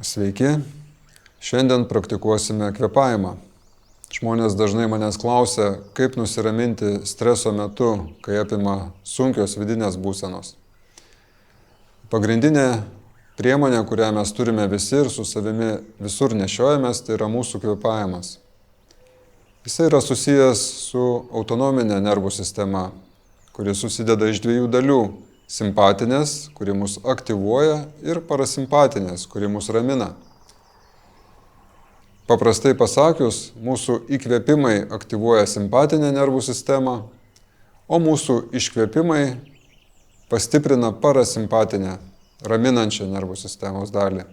Sveiki, šiandien praktikuosime kvėpavimą. Žmonės dažnai manęs klausia, kaip nusiraminti streso metu, kai apima sunkios vidinės būsenos. Pagrindinė priemonė, kurią mes turime visi ir su savimi visur nešiojamės, tai yra mūsų kvėpavimas. Jisai yra susijęs su autonominė nervų sistema, kuri susideda iš dviejų dalių – simpatinės, kuri mus aktyvuoja, ir parasimpatinės, kuri mus ramina. Paprastai pasakius, mūsų įkvėpimai aktyvuoja simpatinę nervų sistemą, o mūsų iškvėpimai pastiprina parasimpatinę, raminančią nervų sistemos dalį.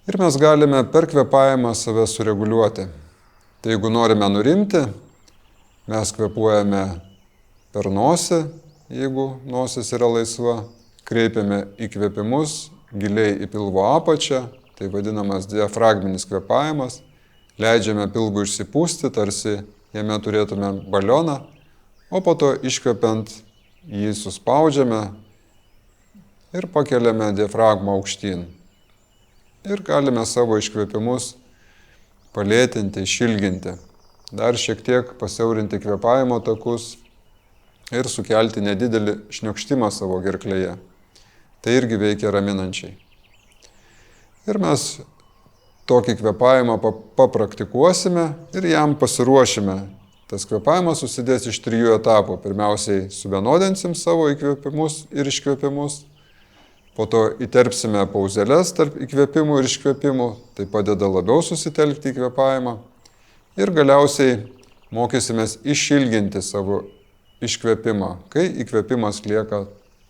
Ir mes galime per kvėpavimą save sureguliuoti. Tai jeigu norime nurimti, mes kvėpuojame per nosį, jeigu nosis yra laisva, kreipiame įkvėpimus giliai į pilvo apačią, tai vadinamas diafragminis kvėpavimas, leidžiame pilvui išsipūsti, tarsi jame turėtume balioną, o po to iškvepiant jį suspaudžiame ir pakeliame diafragmą aukštyn. Ir galime savo iškvėpimus palėtinti, išilginti, dar šiek tiek pasiaurinti kvėpavimo takus ir sukelti nedidelį šniokštimą savo gerklėje. Tai irgi veikia raminančiai. Ir mes tokį kvėpavimą papraktikuosime ir jam pasiruošime. Tas kvėpavimas susidės iš 3 etapų. Pirmiausiai suvienodinsim savo įkvėpimus ir iškvėpimus. Po to įterpsime pauzeles tarp įkvėpimų ir iškvėpimų. Tai padeda labiau susitelkti į kvėpavimą. Ir galiausiai mokysimės išilginti savo iškvėpimą, kai įkvėpimas lieka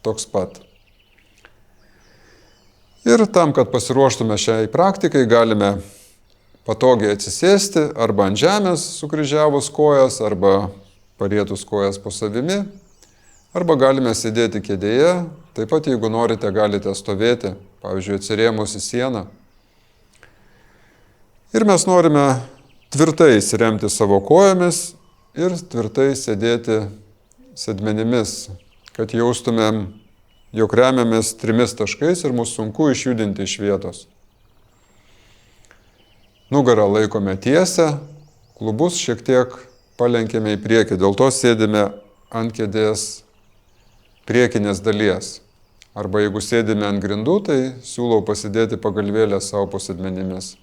toks pat. Ir tam, kad pasiruoštume šiai praktikai, galime patogiai atsisėsti arba ant žemės sukryžiavus kojas, arba parietus kojas po savimi, arba galime sėdėti kėdėje, taip pat jeigu norite, galite stovėti, pavyzdžiui, atsirėmus į sieną. Ir mes norime tvirtai įsiremti savo kojomis ir tvirtai sėdėti sėdmenimis, kad jaustumėm, jog remiamės 3 taškais ir mūsų sunku išjudinti iš vietos. Nugarą laikome tiesę, klubus šiek tiek palenkėme į priekį, dėl to sėdime ant kėdės priekinės dalies. Arba jeigu sėdime ant grindų, tai siūlau pasidėti pagalvėlę savo po sėdmenimis.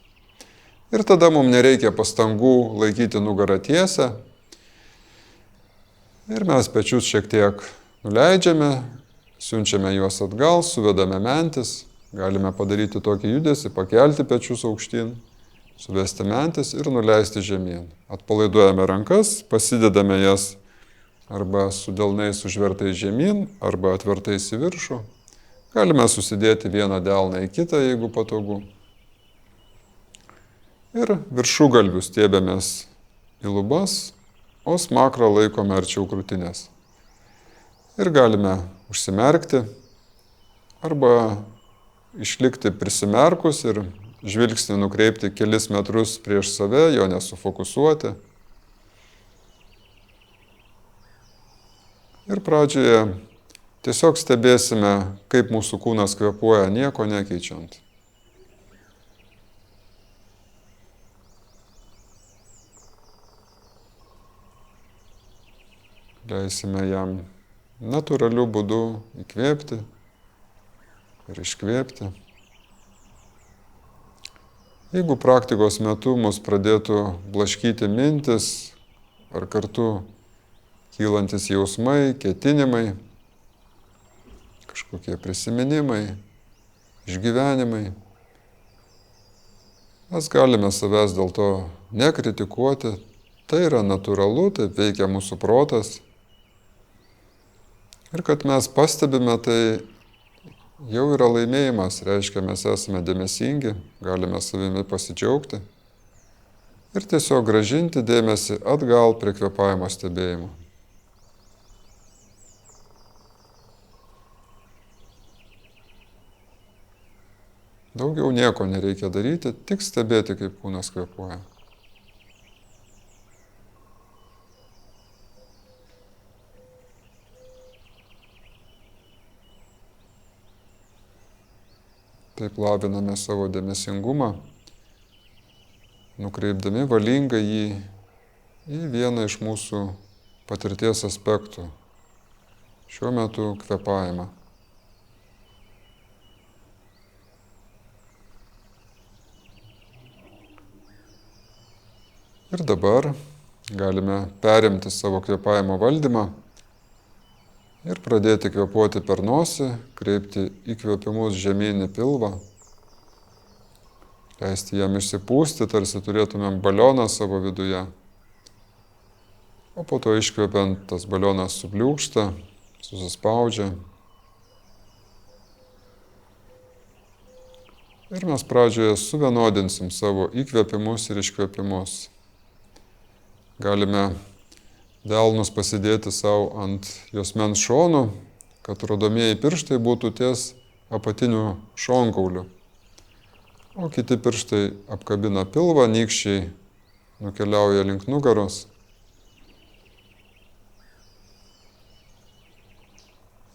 Ir tada mums nereikia pastangų laikyti nugarą tiesę. Ir mes pečius šiek tiek nuleidžiame, siunčiame juos atgal, suvedame mentis, galime padaryti tokį judesį, pakelti pečius aukštyn, suvesti mentis ir nuleisti žemyn. Atpalaiduojame rankas, pasidedame jas arba su delnais užvertais žemyn, arba atvertais į viršų. Galime susidėti vieną delną į kitą, jeigu patogu. Ir viršugalvių stiebėmės į lubas, o smakrą laikome arčiau krūtinės. Ir galime užsimerkti arba išlikti prisimerkus ir žvilgsnį nukreipti kelis metrus prieš save, jo nesufokusuoti. Ir pradžioje tiesiog stebėsime, kaip mūsų kūnas kvėpuoja, nieko nekeičiant. Leisime jam natūraliu būdu įkvėpti ir iškvėpti. Jeigu praktikos metu mus pradėtų blaškyti mintis ar kartu kylantis jausmai, ketinimai, kažkokie prisiminimai, išgyvenimai, mes galime savęs dėl to nekritikuoti. Tai yra natūralu, taip veikia mūsų protas. Ir kad mes pastebime, tai jau yra laimėjimas, reiškia, mes esame dėmesingi, galime savimi pasidžiaugti ir tiesiog grąžinti dėmesį atgal prie kvėpavimo stebėjimo. Daugiau nieko nereikia daryti, tik stebėti, kaip kūnas kvėpuoja. taip laviname savo dėmesingumą, nukreipdami valingai jį į vieną iš mūsų patirties aspektų, šiuo metu kvėpavimą. Ir dabar galime perimti savo kvėpavimo valdymą ir pradėti kvėpuoti per nosį, kreipti įkvėpimus žemyn į pilvą, leisti jam išsipūsti, tarsi turėtumėm balioną savo viduje, o po to iškvėpiant tas balionas subliūkšta, susispaudžia. Ir mes pradžioje suvienodinsim savo įkvėpimus ir iškvėpimus. Galime delnus pasidėti savo ant juosmens šonų, kad rodomieji pirštai būtų ties apatiniu šonkauliu, o kiti pirštai apkabina pilvą, nykščiai nukeliauja link nugaros.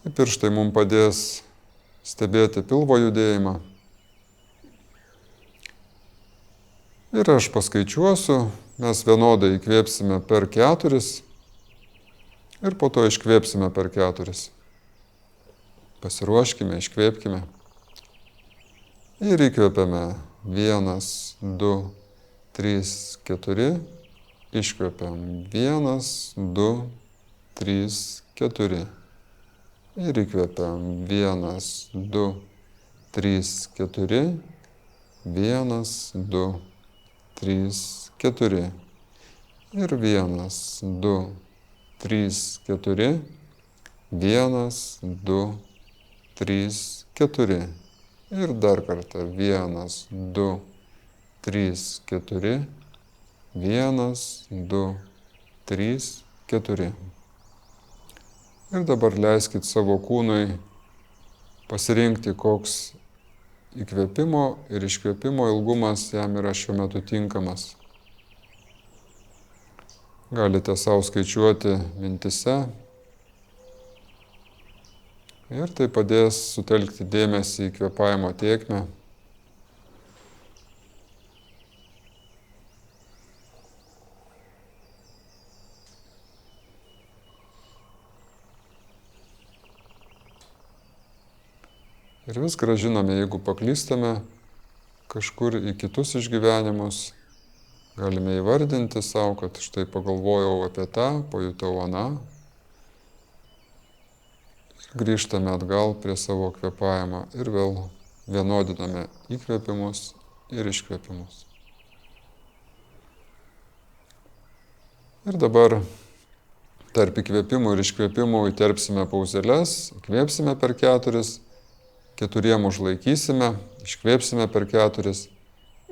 Pirštai mums padės stebėti pilvo judėjimą. Ir aš paskaičiuosiu, mes vienodai įkvėpsime per 4 ir po to iškvėpsime per 4. Pasiruoškime, iškvėpkime. Ir įkvėpiame 1, 2, 3, 4. Iškvėpiam 1, 2, 3, 4. Ir įkvėpiam 1, 2, 3, 4. 1, 2, 3, 4. Ir 1, 2, 3, 4. 1, 2, 3, 4. Ir dar kartą 1, 2, 3, 4. 1, 2, 3, 4. Ir dabar leiskit savo kūnui pasirinkti, koks įkvėpimo ir iškvėpimo ilgumas jam yra šiuo metu tinkamas. Galite savo skaičiuoti mintise ir tai padės sutelkti dėmesį į kvėpavimo tėkmę. Ir vis grąžiname, jeigu paklystame kažkur į kitus išgyvenimus, galime įvardinti savo, kad štai pagalvojau apie tą, pajutau aną. Grįžtame atgal prie savo kvėpavimo ir vėl vienodiname įkvėpimus ir iškvėpimus. Ir dabar tarp įkvėpimų ir iškvėpimų įterpsime pauzeles, įkvėpsime per 4, 4 užlaikysime, iškvėpsime per 4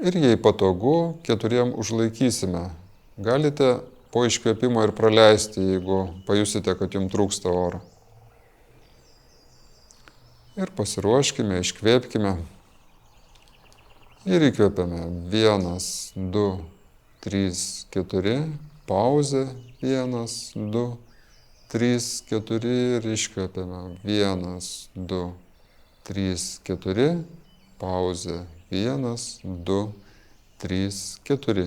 ir jei patogu, 4 užlaikysime. Galite po iškvėpimo ir praleisti, jeigu pajusite, kad jums trūksta oro. Ir pasiruoškime, iškvėpkime ir įkvėpiame 1, 2, 3, 4, pauzė 1, 2, 3, 4 ir iškvėpiame 1, 2, 3, 4, pauzė 1, 2, 3, 4.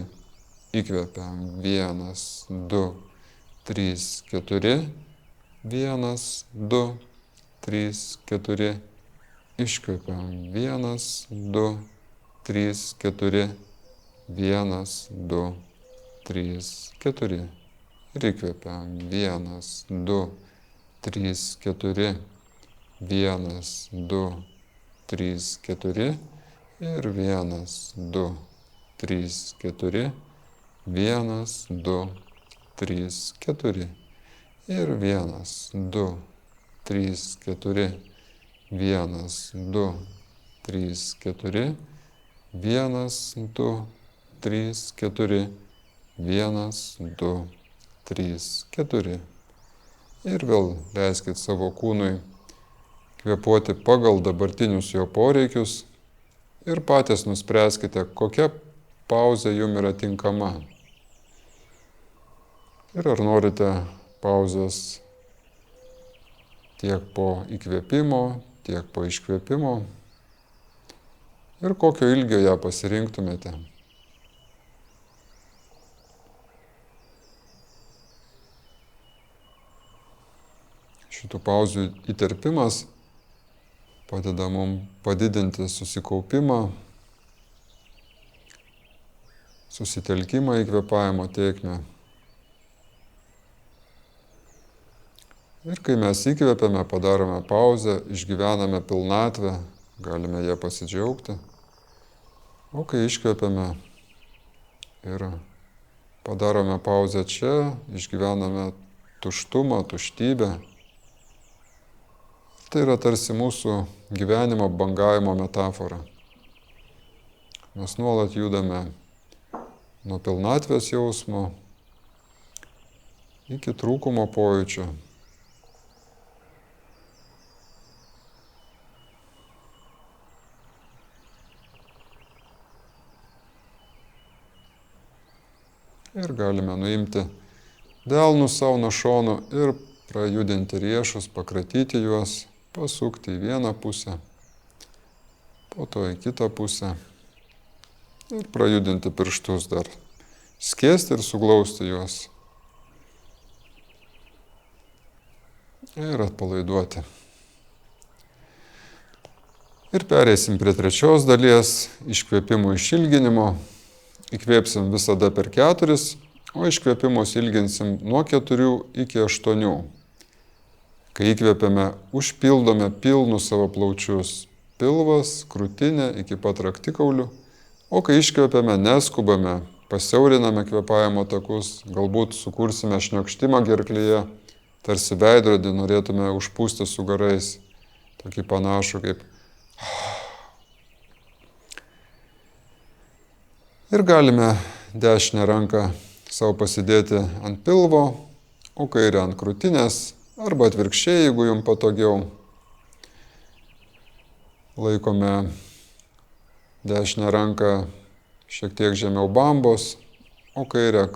Įkvėpiam 1, 2, 3, 4, 1, 2, 3, 4. Iškvėpiam 1, 2, 3, 4, 1, 2, 3, 4. Ir įkvėpiam 1, 2, 3, 4. 1, 2, 3, 4 ir 1, 2, 3, 4, 1, 2, 3, 4 ir 1, 2, 3, 4, 1, 2, 3, 4, 1, 2, 3, 4, 1, 2, 3, 4. Ir vėl leiskit savo kūnui kvėpuoti pagal dabartinius jo poreikius ir patys nuspręskite, kokia pauzė jums yra tinkama. Ir ar norite pauzės tiek po įkvėpimo, tiek po iškvėpimo. ir kokio ilgio ją pasirinktumėte. Šitų pauzių įterpimas padeda mums padidinti susikaupimą, susitelkimą į kvėpavimo tėkmę. Ir kai mes įkvėpiame, padarome pauzę, išgyvename pilnatvę, galime ją pasidžiaugti. O kai iškvėpiame ir padarome pauzę čia, išgyvename tuštumą, tuštybę. Tai yra tarsi mūsų gyvenimo bangavimo metafora. Mes nuolat judame nuo pilnatvės jausmo iki trūkumo pojūčio. Ir galime nuimti delnus savo nuo šonų ir prajudinti riešus, pakratyti juos, pasukti į vieną pusę, po to į kitą pusę ir prajudinti pirštus dar, skėsti ir suglausti juos ir atpalaiduoti. Ir pereisim prie trečios dalies, iškvėpimų išilginimo. Įkvėpsim visada per 4, o iškvėpimus ilginsim nuo 4 iki 8. Kai įkvėpiame, užpildome pilnus savo plaučius, pilvas, krūtinė iki pat raktikaulių, o kai iškvėpiame, neskubame, pasiauriname kvėpavimo takus, galbūt sukursime šniokštimą gerklėje, tarsi veidrodį norėtume užpūsti su garais, tokį panašų kaip. Ir galime dešinę ranką savo pasidėti ant pilvo, o kairę ant krūtinės, arba atvirkščiai, jeigu jums patogiau. Laikome dešinę ranką šiek tiek žemiau bambos, o kairę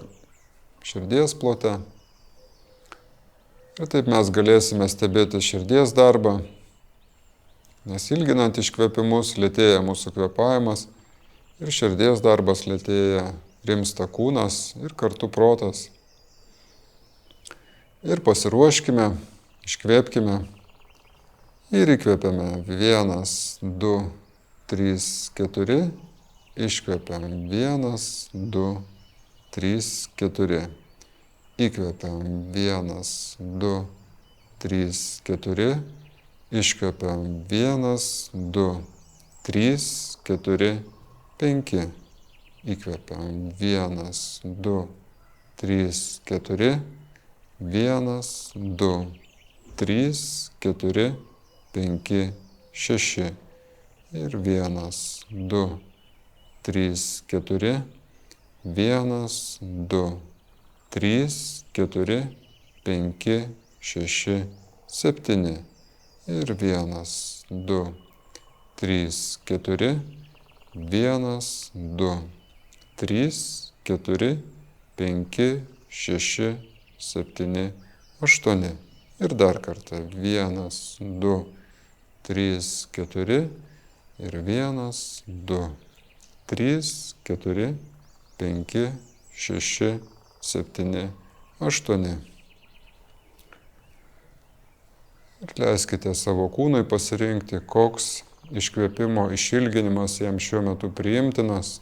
širdies plote. Ir taip mes galėsime stebėti širdies darbą, nes ilginant iškvėpimus lėtėja mūsų kvėpavimas ir širdies darbas lėtėja, rimsta kūnas ir kartu protas. Ir pasiruoškime, iškvėpkime ir įkvėpiame 1, 2, 3, 4, iškvėpiam 1, 2, 3, 4, įkvėpiam 1, 2, 3, 4, iškvėpiam 1, 2, 3, 4, 5, įkvėpiam 1, 2, 3, 4, 1, 2, 3, 4, 5, 6 ir 1, 2, 3, 4, 1, 2, 3, 4, 5, 6, 7 ir 1, 2, 3, 4, 1, 2, 3, 4, 5, 6, 7, 8. Ir dar kartą 1, 2, 3, 4 ir 1, 2, 3, 4, 5, 6, 7, 8. Ir leiskite savo kūnui pasirinkti, koks iškvėpimo išilginimas jam šiuo metu priimtinas.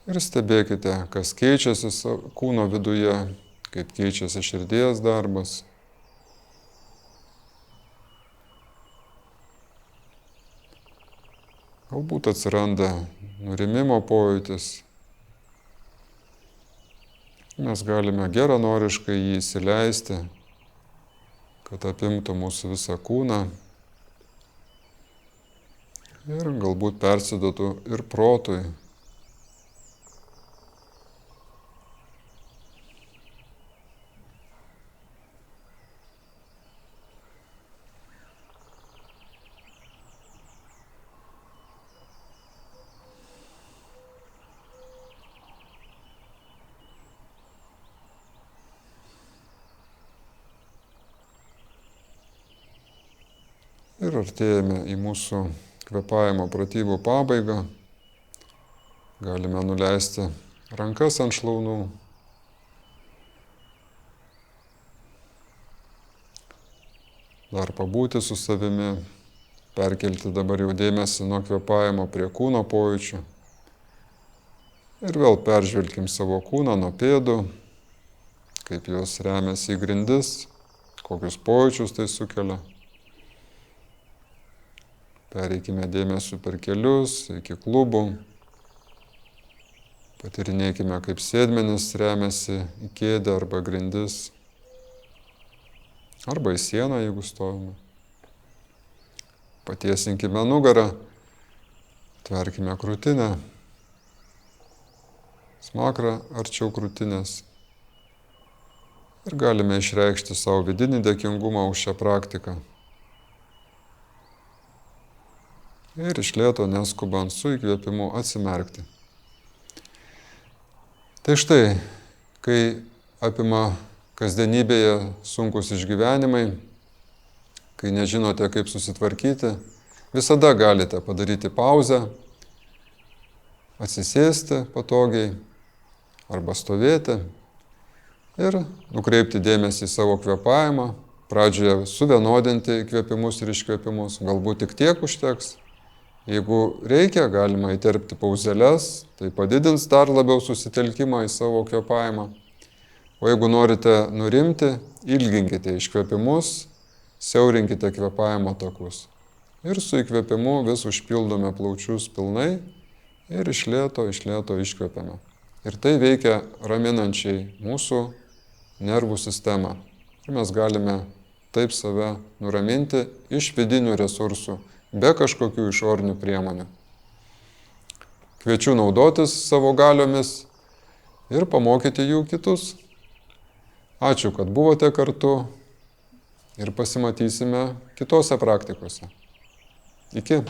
Ir stebėkite, kas keičiasi kūno viduje, kaip keičiasi širdies darbas. Galbūt atsiranda nurimimo pojūtis. Mes galime geranoriškai jį įsileisti, kad apimtų mūsų visą kūną ir galbūt persiduotų ir protui. Ir artėjame į mūsų kvėpavimo pratybų pabaigą. Galime nuleisti rankas ant šlaunų. Dar pabūti su savimi, perkelti dabar jau dėmesį nuo kvėpavimo prie kūno pojūčių. Ir vėl peržvelkim savo kūną nuo pėdų, kaip jos remiasi į grindis, kokius pojūčius tai sukelia. Pereikime dėmesį per kelius, iki klubų. Patyrinėkime, kaip sėdmenys remiasi į kėdę arba grindis. Arba į sieną, jeigu stovime. Patiesinkime nugarą, tverkime krūtinę, smakrą arčiau krūtinės. Ir galime išreikšti savo vidinį dėkingumą už šią praktiką. Ir iš lėto neskubant su įkvėpimu atsimerkti. Tai štai, kai apima kasdienybėje sunkus išgyvenimai, kai nežinote, kaip susitvarkyti, visada galite padaryti pauzę, atsisėsti patogiai arba stovėti ir nukreipti dėmesį į savo kvėpavimą, pradžioje suvienodinti įkvėpimus ir iškvėpimus, galbūt tik tiek užteks. Jeigu reikia, galima įterpti pauzeles, tai padidins dar labiau susitelkimą į savo kvėpavimą. O jeigu norite nurimti, ilginkite iškvėpimus, siaurinkite kvėpavimo takus. Ir su įkvėpimu vis užpildome plaučius pilnai ir iš lėto iškvėpiame. Ir tai veikia raminančiai mūsų nervų sistemą. Ir mes galime taip save nuraminti iš vidinių resursų, be kažkokių išorinių priemonių. Kviečiu naudotis savo galiomis ir pamokyti jų kitus. Ačiū, kad buvote kartu ir pasimatysime kitose praktikose. Iki.